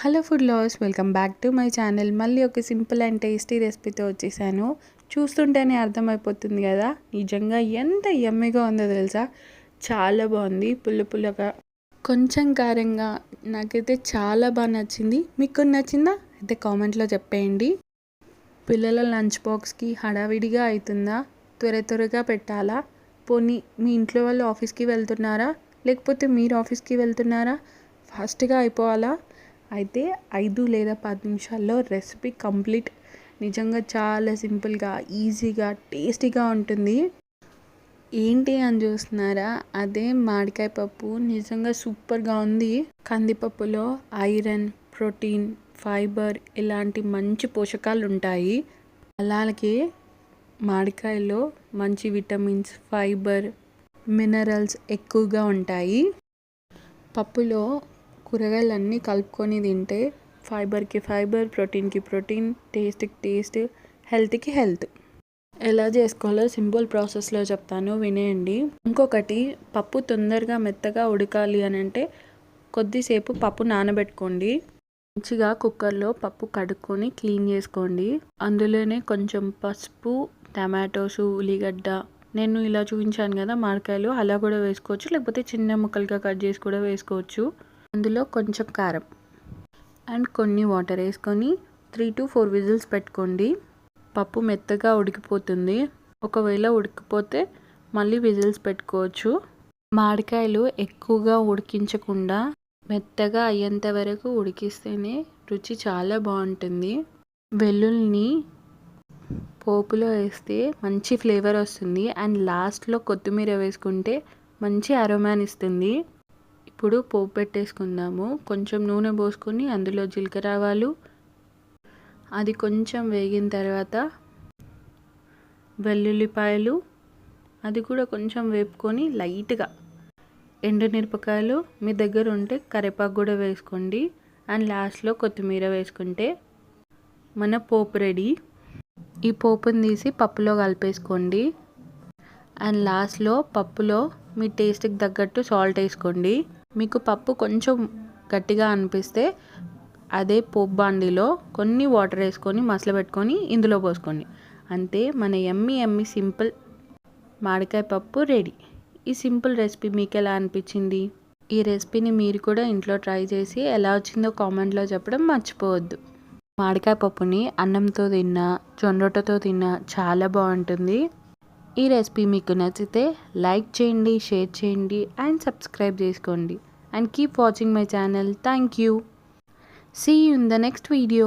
Hello food lovers, welcome back to my channel. మళ్ళీ ఒక simple and tasty రెసిపీతో వచ్చేసాను. చూస్తుంటేనే అర్థమైపోతుంది కదా, నిజంగా ఎంత యమ్మీగా ఉందో తెలుసా. చాలా బాగుంది, పుల్ల పుల్లగా, కొంచెం కారంగా. నాకైతే చాలా బాగా నచ్చింది. మీకు నచ్చిందా అయితే కామెంట్లో చెప్పేయండి. పిల్లల లంచ్ బాక్స్కి హడావిడిగా అవుతుందా, త్వరగా పెట్టాలా? పోనీ మీ ఇంట్లో వాళ్ళు ఆఫీస్కి వెళ్తున్నారా, లేకపోతే మీరు ఆఫీస్కి వెళ్తున్నారా? ఫాస్ట్గా అయిపోవాలా? అయితే 5 లేదా 10 నిమిషాల్లో రెసిపీ కంప్లీట్. నిజంగా చాలా సింపుల్గా, ఈజీగా, టేస్టీగా ఉంటుంది. ఏంటి అని చూస్తున్నారా? అదే మామిడికాయ పప్పు. నిజంగా సూపర్గా ఉంది. కందిపప్పులో ఐరన్, ప్రోటీన్, ఫైబర్ ఇలాంటి మంచి పోషకాలు ఉంటాయి. అలాగే మామిడికాయలో మంచి విటమిన్స్, ఫైబర్, మినరల్స్ ఎక్కువగా ఉంటాయి. పప్పులో కూరగాయలన్నీ కలుపుకొని తింటే ఫైబర్కి ఫైబర్, ప్రోటీన్కి ప్రోటీన్, టేస్ట్కి టేస్ట్, హెల్త్కి హెల్త్. ఎలా చేసుకోవాలో సింపుల్ ప్రాసెస్లో చెప్తాను, వినేయండి. ఇంకొకటి, పప్పు తొందరగా మెత్తగా ఉడకాలి అని అంటే కొద్దిసేపు పప్పు నానబెట్టుకోండి. మంచిగా కుక్కర్లో పప్పు కడుక్కొని క్లీన్ చేసుకోండి. అందులోనే కొంచెం పసుపు, టమాటోస్, ఉల్లిగడ్డ, నేను ఇలా చూపించాను కదా మామిడికాయలు, అలా కూడా వేసుకోవచ్చు, లేకపోతే చిన్న ముక్కలుగా కట్ చేసి కూడా వేసుకోవచ్చు. అందులో కొంచెం కారం అండ్ కొన్ని వాటర్ వేసుకొని 3 to 4 విజిల్స్ పెట్టుకోండి. పప్పు మెత్తగా ఉడికిపోతుంది. ఒకవేళ ఉడికిపోతే మళ్ళీ విజిల్స్ పెట్టుకోవచ్చు. మామిడికాయలు ఎక్కువగా ఉడికించకుండా మెత్తగా అయ్యేంత వరకు ఉడికిస్తేనే రుచి చాలా బాగుంటుంది. వెల్లుల్లిని పోపులో వేస్తే మంచి ఫ్లేవర్ వస్తుంది. అండ్ లాస్ట్లో కొత్తిమీర వేసుకుంటే మంచి అరోమాని ఇస్తుంది. ఇప్పుడు పోపు పెట్టేసుకుందాము. కొంచెం నూనె పోసుకొని అందులో జీలకర్ర ఆవాలు, అది కొంచెం వేగిన తర్వాత వెల్లుల్లిపాయలు, అది కూడా కొంచెం వేపుకొని లైట్గా ఎండుమిరపకాయలు, మీ దగ్గర ఉంటే కరివేపాకు కూడా వేసుకోండి. అండ్ లాస్ట్లో కొత్తిమీర వేసుకుంటే మన పోపు రెడీ. ఈ పోపుని తీసి పప్పులో కలిపేసుకోండి. అండ్ లాస్ట్లో పప్పులో మీ టేస్ట్కి తగ్గట్టు సాల్ట్ వేసుకోండి. మీకు పప్పు కొంచెం గట్టిగా అనిపిస్తే అదే పోపు బాండీలో కొన్ని వాటర్ వేసుకొని మసలబెట్టుకొని ఇందులో పోసుకోండి. అంతే, మన యమ్మీ సింపుల్ మామిడికాయ పప్పు రెడీ. ఈ సింపుల్ రెసిపీ మీకు ఎలా అనిపించింది? ఈ రెసిపీని మీరు కూడా ఇంట్లో ట్రై చేసి ఎలా వచ్చిందో కామెంట్లో చెప్పడం మర్చిపోవద్దు. మామిడికాయ పప్పుని అన్నంతో తిన్నా, జొన్న రొట్టెతో తిన్నా చాలా బాగుంటుంది. ఈ రెసిపీ మీకు నచ్చితే లైక్ చేయండి, షేర్ చేయండి అండ్ సబ్స్క్రైబ్ చేసుకోండి. And keep watching my channel. Thank you. See you in the next video.